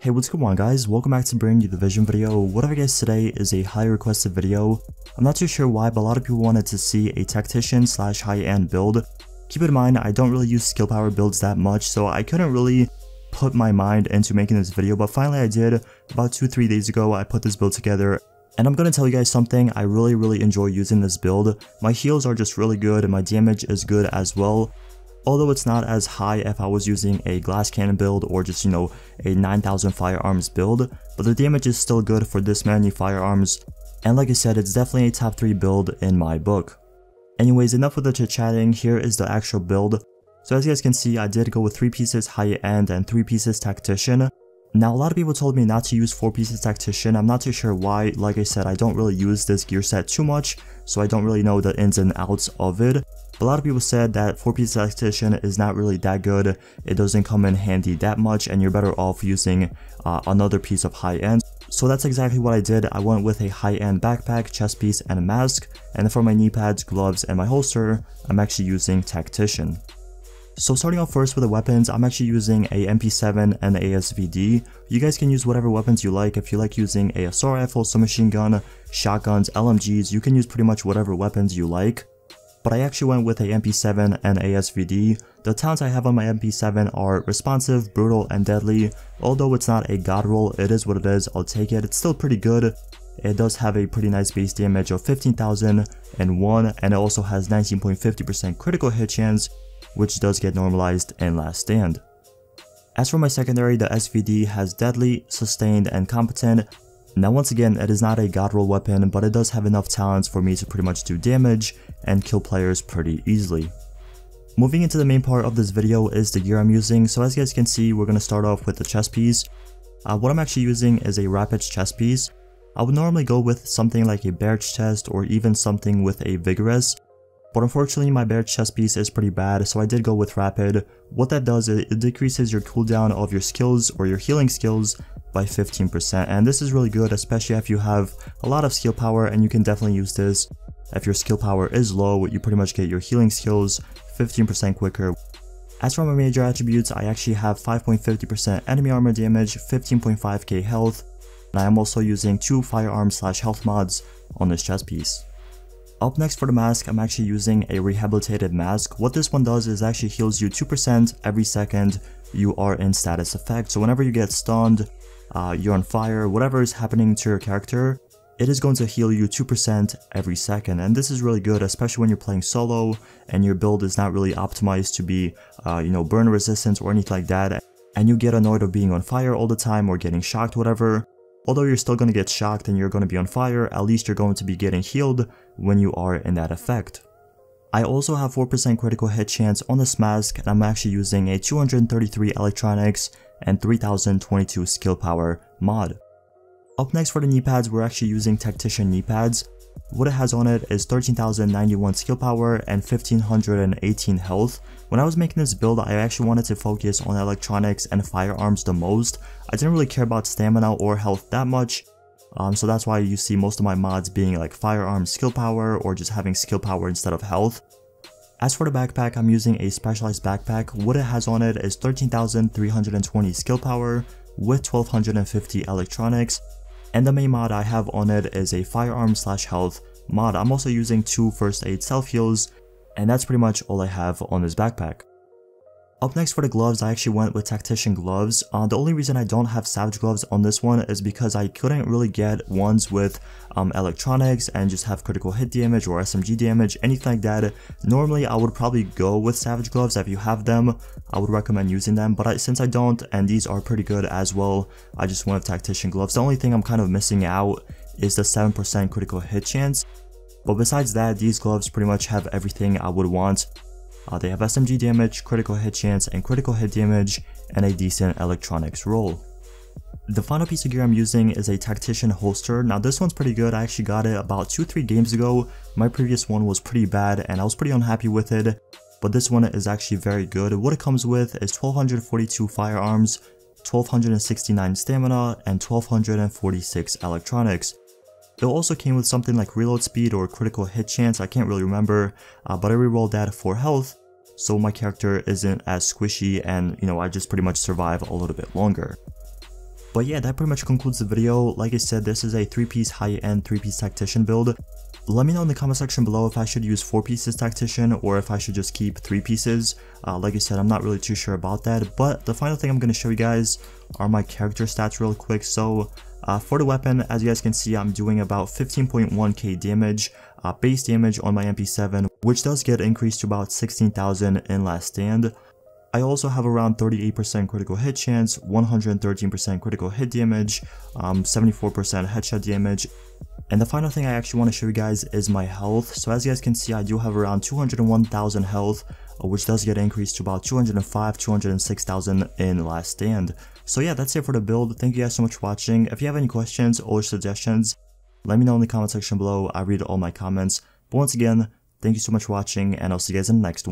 Hey, what's going on guys, welcome back to brand new Division video. What I guess today is a high requested video. I'm not too sure why, but a lot of people wanted to see a tactician slash high-end build. Keep in mind, I don't really use skill power builds that much, so I couldn't really put my mind into making this video, but finally I did. About 2-3 days ago, I put this build together. And I'm gonna tell you guys something, I really enjoy using this build. My heals are just really good and my damage is good as well. Although it's not as high if I was using a glass cannon build or just, a 9000 firearms build, but the damage is still good for this many firearms. And like I said, it's definitely a top 3 build in my book. Anyways, enough with the chit chatting, here is the actual build. So as you guys can see, I did go with 3 pieces high end and 3 pieces tactician. Now a lot of people told me not to use 4 pieces tactician. I'm not too sure why. Like I said, I don't really use this gear set too much, so I don't really know the ins and outs of it. But a lot of people said that 4 pieces tactician is not really that good. It doesn't come in handy that much and you're better off using another piece of high end. So that's exactly what I did. I went with a high end backpack, chest piece, and a mask. And for my knee pads, gloves, and my holster, I'm actually using tactician. So starting off first with the weapons, I'm actually using a MP7 and ASVD. You guys can use whatever weapons you like. If you like using a assault rifle, submachine gun, shotguns, LMGs, you can use pretty much whatever weapons you like. But I actually went with a MP7 and ASVD. The talents I have on my MP7 are responsive, brutal, and deadly. Although it's not a god roll, it is what it is, I'll take it. It's still pretty good. It does have a pretty nice base damage of 15,001 and it also has 19.50% critical hit chance, which does get normalized in Last Stand. As for my secondary, the SVD has deadly, sustained, and competent. Now once again, it is not a god roll weapon, but it does have enough talents for me to pretty much do damage and kill players pretty easily. Moving into the main part of this video is the gear I'm using. So as you guys can see, we're going to start off with the chest piece. What I'm actually using is a rapid chest piece. I would normally go with something like a barrage chest or even something with a vigorous. But unfortunately my barrage chest piece is pretty bad, so I did go with rapid. What that does is it decreases your cooldown of your skills or your healing skills by 15%, and this is really good, especially if you have a lot of skill power, and you can definitely use this. If your skill power is low, you pretty much get your healing skills 15% quicker. As for my major attributes, I actually have 5.50% enemy armor damage, 15.5k health, and I am also using 2 firearm / health mods on this chest piece. Up next for the mask, I'm actually using a rehabilitated mask. What this one does is actually heals you 2% every second you are in status effect. So whenever you get stunned, you're on fire, whatever is happening to your character, it is going to heal you 2% every second. And this is really good, especially when you're playing solo and your build is not really optimized to be, burn resistant or anything like that. And you get annoyed of being on fire all the time or getting shocked, whatever. Although you're still going to get shocked and you're going to be on fire, at least you're going to be getting healed when you are in that effect. I also have 4% critical hit chance on this mask, and I'm actually using a 233 electronics and 3022 skill power mod. Up next for the knee pads, we're actually using tactician knee pads. What it has on it is 13,091 skill power and 1518 health. When I was making this build, I actually wanted to focus on electronics and firearms the most. I didn't really care about stamina or health that much, so that's why you see most of my mods being like firearm skill power or just having skill power instead of health. As for the backpack, I'm using a specialized backpack. What it has on it is 13,320 skill power with 1250 electronics. And the main mod I have on it is a firearm / health mod. I'm also using 2 first aid self heals, and that's pretty much all I have on this backpack. Up next for the gloves, I actually went with tactician gloves. The only reason I don't have savage gloves on this one is because I couldn't really get ones with electronics and just have critical hit damage or SMG damage, anything like that. Normally I would probably go with savage gloves. If you have them, I would recommend using them, but since I don't and these are pretty good as well, I just went with tactician gloves. The only thing I'm kind of missing out is the 7% critical hit chance, but besides that, these gloves pretty much have everything I would want. They have SMG damage, critical hit chance, and critical hit damage, and a decent electronics roll. The final piece of gear I'm using is a tactician holster. Now this one's pretty good. I actually got it about 2-3 games ago. My previous one was pretty bad and I was pretty unhappy with it, but this one is actually very good. What it comes with is 1242 firearms, 1269 stamina, and 1246 electronics. It also came with something like reload speed or critical hit chance, I can't really remember, but I rerolled that for health, so my character isn't as squishy and, I just pretty much survive a little bit longer. But yeah, that pretty much concludes the video. Like I said, this is a 3-piece high-end 3-piece tactician build. Let me know in the comment section below if I should use 4 pieces tactician or if I should just keep 3 pieces. Like I said, I'm not really too sure about that. But the final thing I'm going to show you guys are my character stats real quick. So for the weapon, as you guys can see, I'm doing about 15.1k damage, base damage on my MP7, which does get increased to about 16,000 in Last Stand. I also have around 38% critical hit chance, 113% critical hit damage, 74% headshot damage. And the final thing I actually want to show you guys is my health. So as you guys can see, I do have around 201,000 health, which does get increased to about 205, 206,000 in Last Stand. So yeah, that's it for the build. Thank you guys so much for watching. If you have any questions or suggestions, let me know in the comment section below. I read all my comments. But once again, thank you so much for watching, and I'll see you guys in the next one.